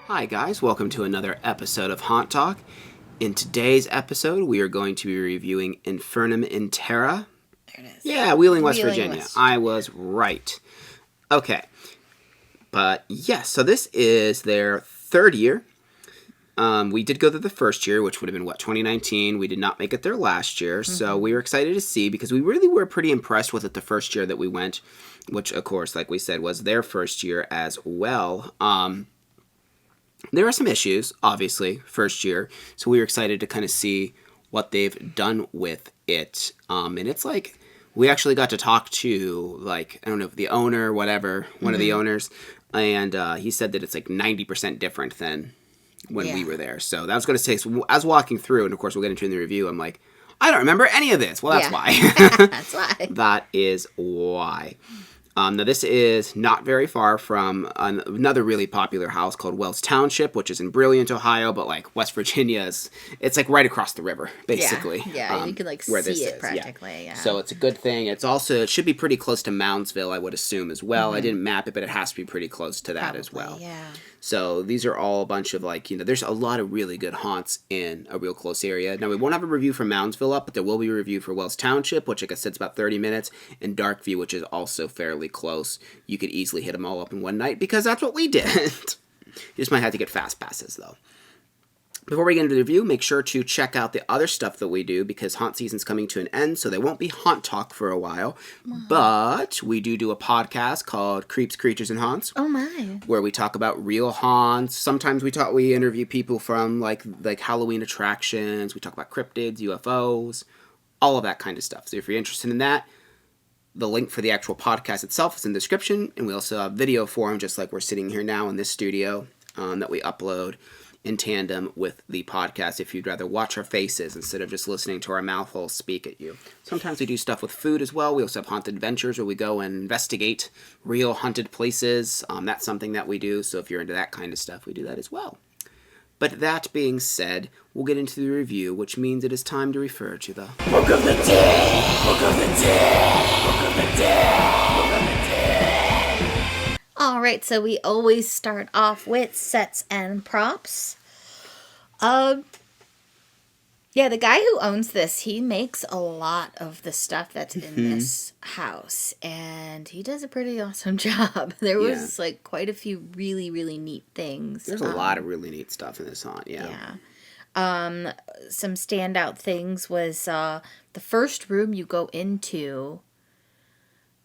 Hi guys, welcome to another episode of Haunt Talk. In today's episode, we are going to be reviewing Infernum in Terra. There it is. Yeah, Wheeling, West Wheeling, Virginia. West. I was right. Okay. But yes, so this is their third year. We did go through the first year, which would have been, 2019. We did not make it there last year, so we were excited to see because we really were pretty impressed with it the first year that we went, which, of course, like we said, was their first year as well. There are some issues, obviously, first year, so we were excited to kind of see what they've done with it. And it's like, we actually got to talk to, like, I don't know, the owner, whatever, one of the owners, and he said that it's like 90% different than when we were there. So that was going to say, so I was walking through, and of course we'll get into it in the review, I'm like, I don't remember any of this. Well, that's why. That's why. That is why. Now, this is not very far from another really popular house called Wells Township, which is in Brilliant, Ohio, but, like, West Virginia it's, like, right across the river, basically. Yeah, you can, like, where see this it is. practically, yeah. So it's a good thing. It should be pretty close to Moundsville, I would assume, as well. I didn't map it, but it has to be pretty close to that as well. Yeah. So these are all a bunch of, like, there's a lot of really good haunts in a real close area. Now, we won't have a review for Moundsville up, but there will be a review for Wells Township, which, like I said, is about 30 minutes, and Darkview, which is also fairly close. You could easily hit them all up in one night, because that's what we did. You just might have to get fast passes, though. Before we get into the review, make sure to check out the other stuff that we do, because haunt season's coming to an end, so there won't be Haunt Talk for a while. But we do a podcast called Creeps, Creatures, and Haunts. Oh, my. Where we talk about real haunts. Sometimes we interview people from, like Halloween attractions. We talk about cryptids, UFOs, all of that kind of stuff. So if you're interested in that, the link for the actual podcast itself is in the description. And we also have video for them, just like we're sitting here now in this studio, that we upload in tandem with the podcast if you'd rather watch our faces instead of just listening to our mouth holes speak at you. Sometimes we do stuff with food as well. We also have haunted adventures where we go and investigate real haunted places. That's something that we do, so if you're into that kind of stuff, we do that as well. But that being said, we'll get into the review, which means it is time to refer to the Book of the Dead! Book of the Dead! Book of the Dead! Book of the Dead! All right, so we always start off with sets and props. Yeah, the guy who owns this, he makes a lot of the stuff that's in this house, and he does a pretty awesome job. There was, like, quite a few really, really neat things. There's a lot of really neat stuff in this haunt, Yeah. Some standout things was the first room you go into.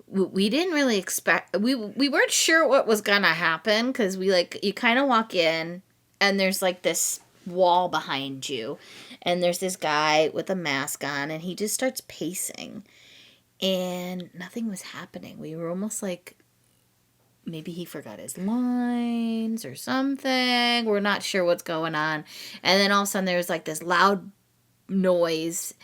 We didn't really expect. We weren't sure what was gonna happen because you kind of walk in and there's like this wall behind you, and there's this guy with a mask on, and he just starts pacing, and nothing was happening. We were almost like, maybe he forgot his lines or something. We're not sure what's going on. And then all of a sudden there's like this loud noise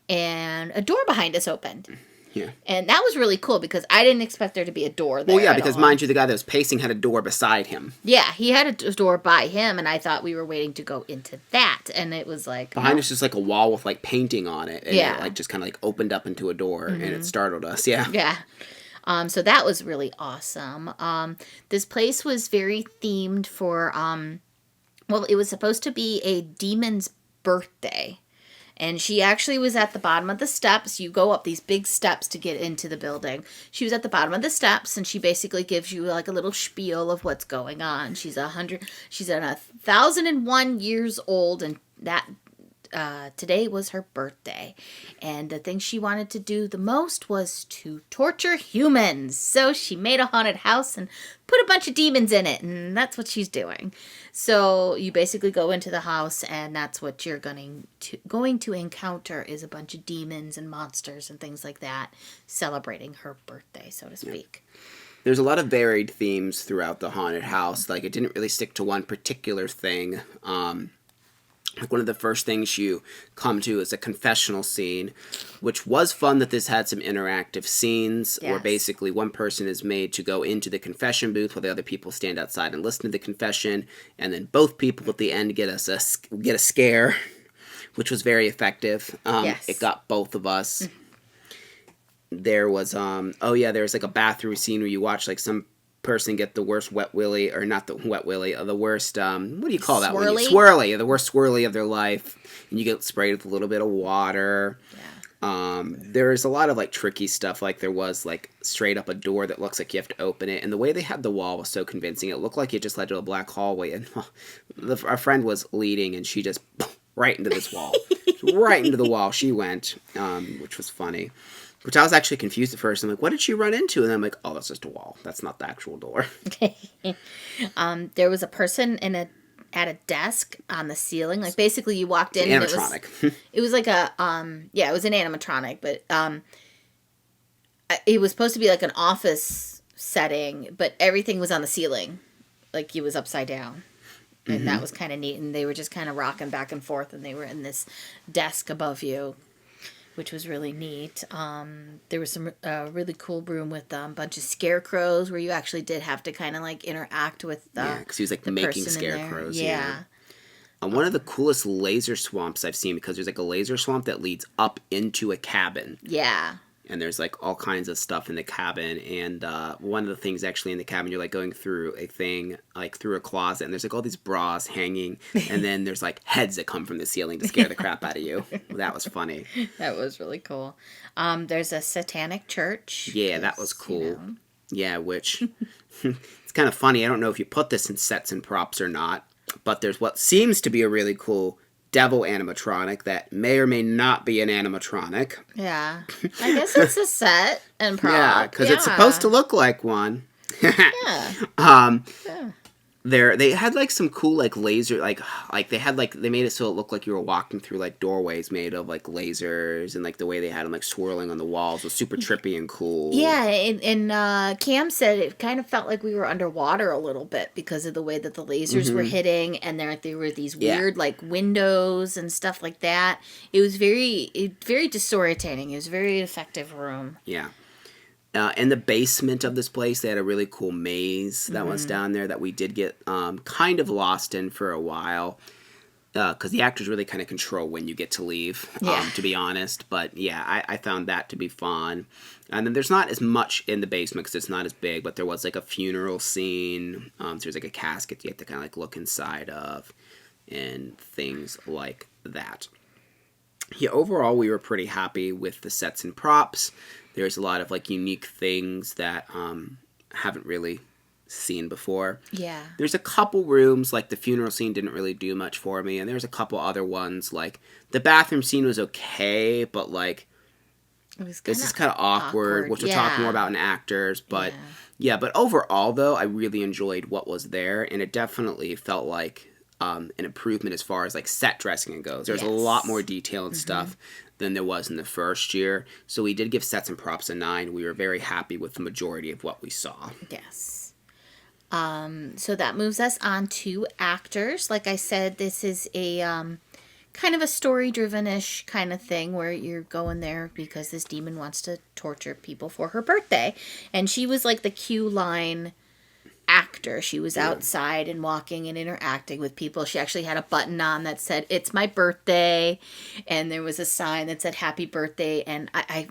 and a door behind us opened. Yeah. And that was really cool because I didn't expect there to be a door there. Well, yeah, because mind you, the guy that was pacing had a door beside him. Yeah, he had a door by him, and I thought we were waiting to go into that. And it was like... Behind us just like a wall with like painting on it. And yeah. It like just kind of like opened up into a door and it startled us. Yeah. Yeah. So that was really awesome. This place was very themed for, well, it was supposed to be a demon's birthday. And she actually was at the bottom of the steps. You go up these big steps to get into the building. She was at the bottom of the steps, and she basically gives you like a little spiel of what's going on. She's 1,001 years old, and that today was her birthday. And the thing she wanted to do the most was to torture humans. So she made a haunted house and put a bunch of demons in it, and that's what she's doing. So you basically go into the house, and that's what you're going to encounter is a bunch of demons and monsters and things like that, celebrating her birthday, so to speak. Yeah. There's a lot of varied themes throughout the haunted house. Like, it didn't really stick to one particular thing. Like, one of the first things you come to is a confessional scene, which was fun that this had some interactive scenes where basically one person is made to go into the confession booth while the other people stand outside and listen to the confession, and then both people at the end get a scare, which was very effective. It got both of us. There was, there was like a bathroom scene where you watch like some person get the worst wet willy, or not the wet willy, the worst, what do you call that one? Swirly? Swirly, the worst swirly of their life. And you get sprayed with a little bit of water. There's a lot of like tricky stuff, like there was like straight up a door that looks like you have to open it, and the way they had the wall was so convincing. It looked like it just led to a black hallway, and our friend was leading, and she just right into this wall. Right into the wall she went, which was funny. Which I was actually confused at first. I'm like, what did she run into? And I'm like, oh, that's just a wall. That's not the actual door. There was a person at a desk on the ceiling. Like, basically you walked in and animatronic. It was like a, it was an animatronic, but it was supposed to be like an office setting, but everything was on the ceiling. Like, it was upside down. And that was kind of neat. And they were just kind of rocking back and forth, and they were in this desk above you, which was really neat. There was some really cool room with a bunch of scarecrows where you actually did have to kind of like interact with because he was like making scarecrows. Yeah. One of the coolest laser swamps I've seen, because there's like a laser swamp that leads up into a cabin. Yeah. And there's like all kinds of stuff in the cabin, and one of the things actually in the cabin, you're like going through a thing, like through a closet, and there's like all these bras hanging, and then there's like heads that come from the ceiling to scare the crap out of you. That was funny. That was really cool. There's a satanic church. Yeah, that was cool. Yeah, which it's kind of funny. I don't know if you put this in sets and props or not, but there's what seems to be a really cool devil animatronic that may or may not be an animatronic. Yeah. I guess it's a set and prop. Yeah, because it's supposed to look like one. Yeah. They had like some cool like laser like they had like they made it so it looked like you were walking through like doorways made of like lasers, and like the way they had them like swirling on the walls was super trippy and cool. Yeah, and Cam said it kind of felt like we were underwater a little bit because of the way that the lasers were hitting, and there were these weird like windows and stuff like that. It was very disorientating. It was a very effective room. Yeah. In the basement of this place, they had a really cool maze that was down there that we did get kind of lost in for a while. Because the actors really kind of control when you get to leave, to be honest. But yeah, I found that to be fun. And then there's not as much in the basement because it's not as big, but there was like a funeral scene. So there's like a casket you have to kind of like look inside of and things like that. Yeah, overall, we were pretty happy with the sets and props. There's a lot of like unique things that haven't really seen before. Yeah. There's a couple rooms, like the funeral scene didn't really do much for me, and there's a couple other ones, like the bathroom scene was okay, but like this is kind of awkward, which we'll talk more about in actors, but but overall though, I really enjoyed what was there, and it definitely felt like an improvement as far as like set dressing goes. There's a lot more detail and stuff than there was in the first year. So we did give sets and props a 9. We were very happy with the majority of what we saw. Yes. So that moves us on to actors. Like I said, this is a kind of a story-driven-ish kind of thing where you're going there because this demon wants to torture people for her birthday. And she was like the cue line actor. She was outside and walking and interacting with people. She actually had a button on that said, "It's my birthday," and there was a sign that said "Happy Birthday." And I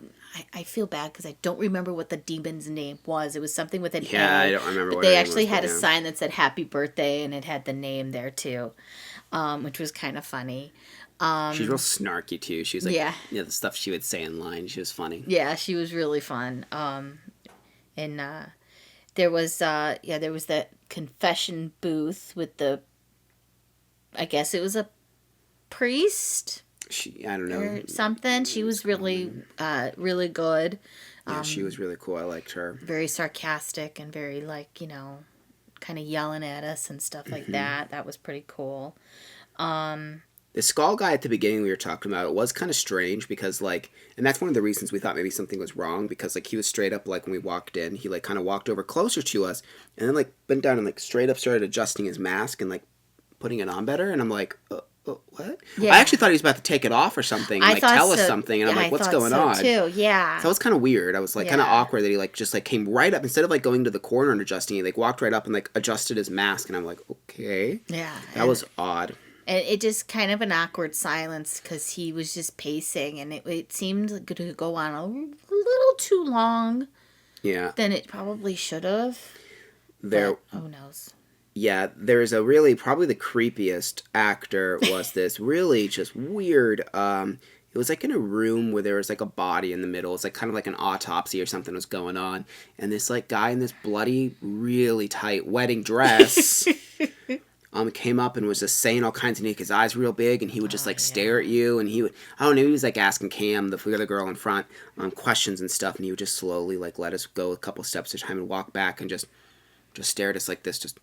feel bad because I don't remember what the demon's name was. It was something with an A. Yeah, I don't remember. But they actually had a sign that said "Happy Birthday," and it had the name there too, which was kind of funny. She's real snarky too. She's like, the stuff she would say in line. She was funny. Yeah, she was really fun. And there was that confession booth with I guess it was a priest. I don't know. Or something. She was really, really good. Yeah, she was really cool. I liked her. Very sarcastic and very like, kind of yelling at us and stuff like that. That was pretty cool. The skull guy at the beginning we were talking about, it was kind of strange because, like, and that's one of the reasons we thought maybe something was wrong because, like, he was straight up, like, when we walked in, he, like, kind of walked over closer to us and then, like, bent down and, like, straight up started adjusting his mask and, like, putting it on better. And I'm like, what? Yeah. I actually thought he was about to take it off or something and, like, tell us something. And I'm like, what's going on? Too. Yeah. So it was kind of weird. I was, like, kind of awkward that he, like, just, like, came right up. Instead of, like, going to the corner and adjusting, he, like, walked right up and, like, adjusted his mask. And I'm like, okay. Yeah. That was odd. And it just kind of an awkward silence because he was just pacing and it seemed to go on a little too long. Yeah. Than it probably should have. there, but who knows? yeah, there's a really, probably the creepiest actor was this really just weird, it was like in a room where there was like a body in the middle. It's like kind of like an autopsy or something was going on. And this like guy in this bloody, really tight wedding dress came up and was just saying all kinds of things. His eyes real big, and he would just like stare at you, and he would, I don't know, he was like asking Cam, the other girl in front, questions and stuff, and he would just slowly like let us go a couple steps at a time and walk back and just stare at us like this, just.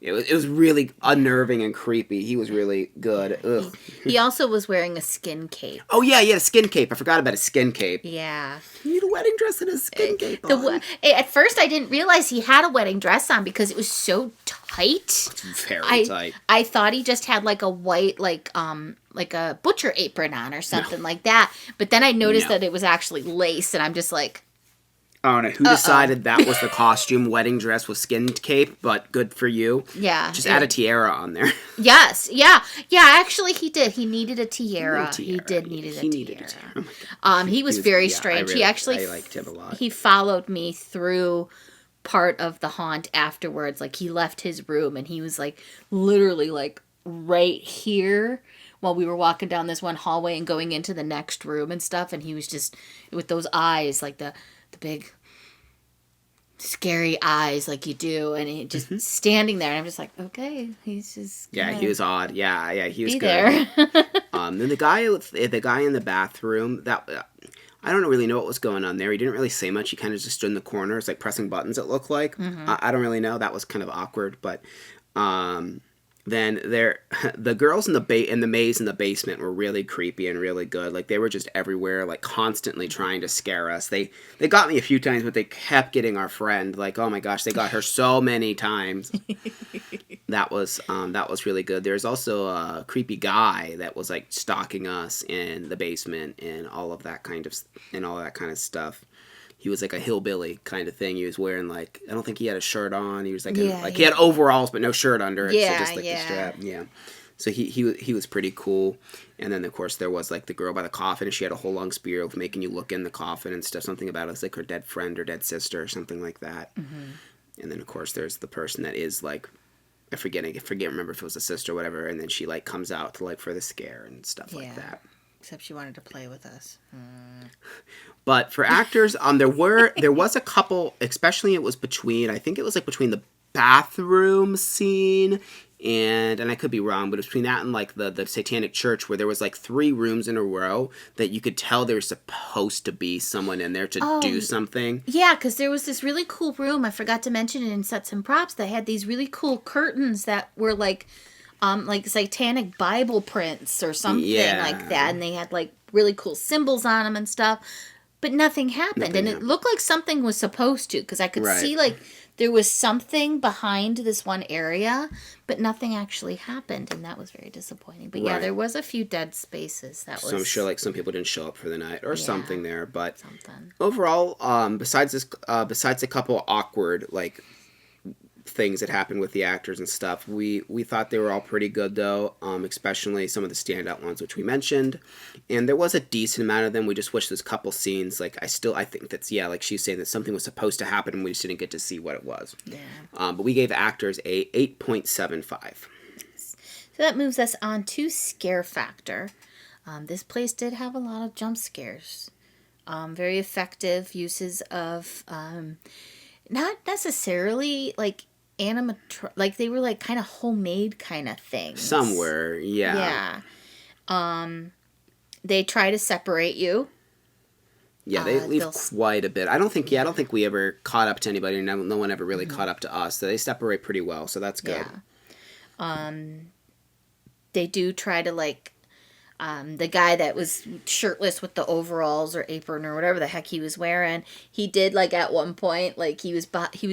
It was really unnerving and creepy. He was really good. Ugh. He also was wearing a skin cape. Oh yeah, he had a skin cape. I forgot about his skin cape. Yeah. He had a wedding dress and a skin cape on. At first, I didn't realize he had a wedding dress on because it was so tight. It's very tight. I thought he just had like a white, like a butcher apron on or something like that. But then I noticed that it was actually lace, and I'm just like, I don't know who decided that was the costume, wedding dress with skin cape, but good for you. Yeah. Just add a tiara on there. Yes. Yeah. Yeah, actually he did. He needed a tiara. He did needed a tiara. Oh my God. He was very strange. I liked him a lot. He followed me through part of the haunt afterwards. Like he left his room and he was like literally like right here while we were walking down this one hallway and going into the next room and stuff, and he was just with those eyes, like the big scary eyes like you do, and he just standing there, and I'm just like, okay, he's just he was odd. Yeah, he was good. There. Then the guy in the bathroom, that I don't really know what was going on there. He didn't really say much. He kind of just stood in the corner. It's like pressing buttons, it looked like. I don't really know. That was kind of awkward, but then the girls in the maze in the basement were really creepy and really good. Like they were just everywhere, like constantly trying to scare us. They got me a few times, but they kept getting our friend. Like, oh my gosh, they got her so many times. That was really good. There's also a creepy guy that was like stalking us in the basement and all of that kind of stuff. He was like a hillbilly kind of thing. He was wearing like, I don't think he had a shirt on. He was like, he had overalls but no shirt under it. Yeah, so just like the strap. Yeah. So he was pretty cool. And then of course there was like the girl by the coffin, and she had a whole long spiel of making you look in the coffin and stuff. Something about it was like her dead friend or dead sister or something like that. And then of course there's the person that is like, I remember if it was a sister or whatever. And then she like comes out to like for the scare and stuff like that. Except she wanted to play with us. But for actors, there was a couple, especially it was between the bathroom scene and I could be wrong, but it was between that and like the Satanic Church, where there was like 3 rooms in a row that you could tell there was supposed to be someone in there to do something. Yeah, because there was this really cool room. I forgot to mention it in Sets and Props. That had these really cool curtains that were like satanic Bible prints or something like that, and they had like really cool symbols on them and stuff, but nothing happened. It looked like something was supposed to, because I could see like there was something behind this one area, but nothing actually happened, and that was very disappointing. But yeah, there was a few dead spaces. So I'm sure like some people didn't show up for the night or something there, but overall, besides a couple awkward like things that happened with the actors and stuff, we thought they were all pretty good though, especially some of the standout ones which we mentioned, and there was a decent amount of them. We just wish there's a couple scenes, like I think that's like she's saying that something was supposed to happen and we just didn't get to see what it was. But we gave actors a 8.75. So that moves us on to scare factor. This place did have a lot of jump scares, very effective uses of not necessarily like like they were like kind of homemade kind of things. Some were, yeah. They try to separate you. Yeah, they leave quite a bit. I don't think we ever caught up to anybody. No one ever really caught up to us. So they separate pretty well, so that's good. Yeah. They do try to like the guy that was shirtless with the overalls or apron or whatever the heck he was wearing, he did like at one point, like he was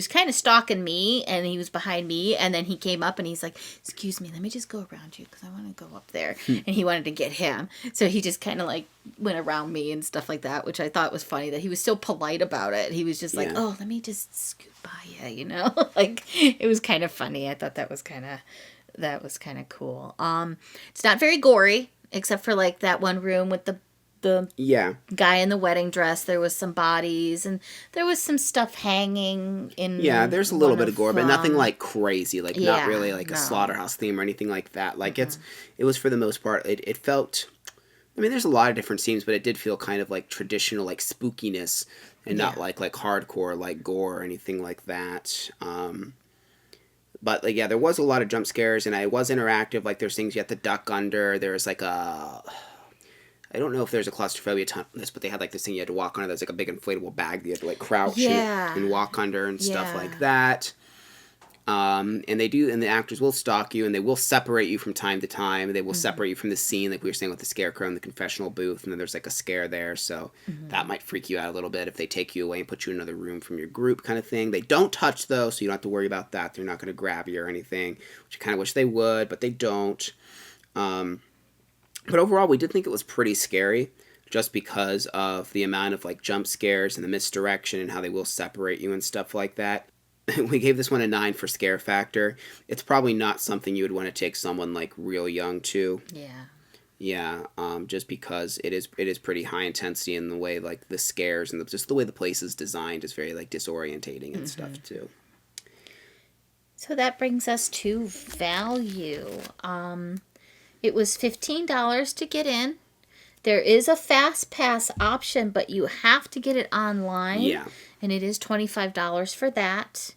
kind of stalking me, and he was behind me, and then he came up and he's like, excuse me, let me just go around you because I want to go up there. And he wanted to get him, so he just kind of like went around me and stuff like that, which I thought was funny that he was so polite about it. He was just like, oh, let me just scoot by you, like it was kind of funny. I thought that was kind of cool. It's not very gory, except for like that one room with the the Yeah. guy in the wedding dress. There was some bodies, and there was some stuff hanging in. Yeah, there's a little bit of gore, but nothing like crazy. Like not really like a no. slaughterhouse theme or anything like that. Like it was for the most part. It felt. I mean, there's a lot of different scenes, but it did feel kind of like traditional, like spookiness, and not like hardcore like gore or anything like that. But like, yeah, there was a lot of jump scares, and it was interactive. Like there's things you have to duck under. There's like a. I don't know if there's a claustrophobia ton on this, but they had like this thing you had to walk under. There's like a big inflatable bag that you had to like crouch and walk under and stuff like that. And they do, and the actors will stalk you, and they will separate you from time to time. They will separate you from the scene, like we were saying with the scarecrow in the confessional booth, and then there's like a scare there, so that might freak you out a little bit if they take you away and put you in another room from your group kind of thing. They don't touch, though, so you don't have to worry about that. They're not going to grab you or anything, which I kind of wish they would, but they don't. But overall, we did think it was pretty scary, just because of the amount of like jump scares and the misdirection and how they will separate you and stuff like that. We gave this one a 9 for scare factor. It's probably not something you would want to take someone like real young to. Yeah. Yeah, just because it is pretty high intensity in the way like the scares and just the way the place is designed is very like disorientating and stuff too. So that brings us to value. It was $15 to get in. There is a fast pass option, but you have to get it online. Yeah. And it is $25 for that.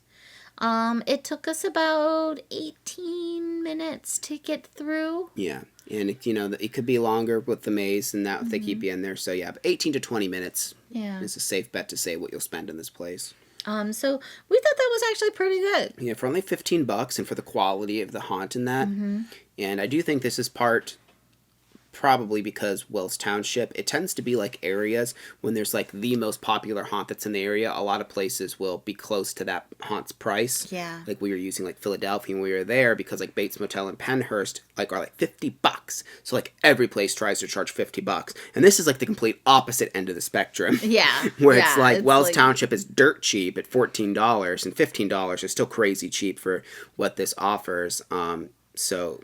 It took us about 18 minutes to get through. Yeah. And, it could be longer with the maze and that if they keep you in there. So, yeah, but 18 to 20 minutes is a safe bet to say what you'll spend in this place. So we thought that was actually pretty good. Yeah, for only $15 and for the quality of the haunt in that. And I do think this is probably because Wells Township, it tends to be like areas when there's like the most popular haunt that's in the area, a lot of places will be close to that haunt's price. Yeah. Like we were using like Philadelphia when we were there because like Bates Motel in Penhurst like are like $50. So like every place tries to charge $50. And this is like the complete opposite end of the spectrum. Yeah. Where it's like Wells Township is dirt cheap at $14 and $15 is still crazy cheap for what this offers. So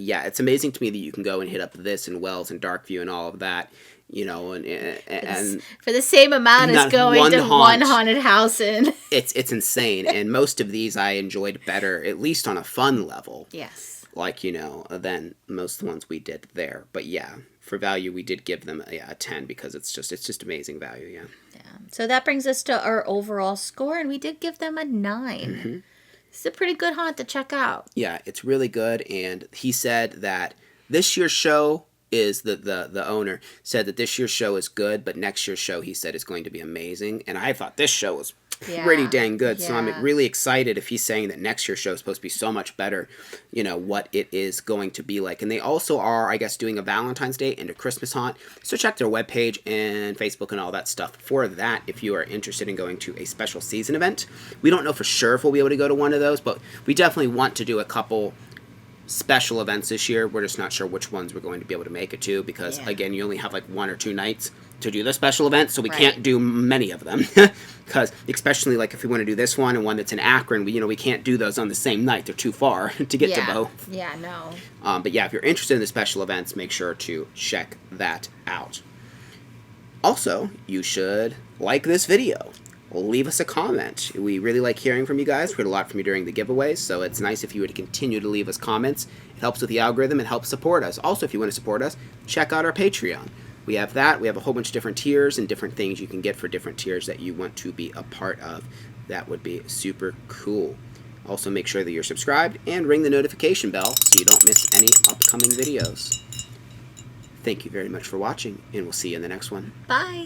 yeah, it's amazing to me that you can go and hit up this and Wells and Darkview and all of that, and for the same amount as going to one haunted house in. It's insane, and most of these I enjoyed better, at least on a fun level. Yes. Like, than most of the ones we did there. But yeah, for value, we did give them a 10 because it's just amazing value, yeah. So that brings us to our overall score, and we did give them a 9. It's a pretty good haunt to check out. Yeah, it's really good, and he said that this year's show is, the owner said that this year's show is good, but next year's show, he said, is going to be amazing, and I thought this show was pretty dang good, so I'm really excited if he's saying that next year's show is supposed to be so much better, what it is going to be like. And they also are, I guess, doing a Valentine's Day and a Christmas haunt, so check their webpage and Facebook and all that stuff for that if you are interested in going to a special season event. We don't know for sure if we'll be able to go to one of those, but we definitely want to do a couple special events this year. We're just not sure which ones we're going to be able to make it to because, again, you only have like 1 or 2 nights to do the special event, so we can't do many of them. Because especially like if we want to do this one and one that's in Akron, we can't do those on the same night. They're too far to get to both. Yeah, no. But yeah, if you're interested in the special events, make sure to check that out. Also, you should like this video. Leave us a comment. We really like hearing from you guys. We heard a lot from you during the giveaways, so it's nice if you would continue to leave us comments. It helps with the algorithm. It helps support us. Also, if you want to support us, check out our Patreon. We have that. We have a whole bunch of different tiers and different things you can get for different tiers that you want to be a part of. That would be super cool. Also, make sure that you're subscribed and ring the notification bell so you don't miss any upcoming videos. Thank you very much for watching, and we'll see you in the next one. Bye.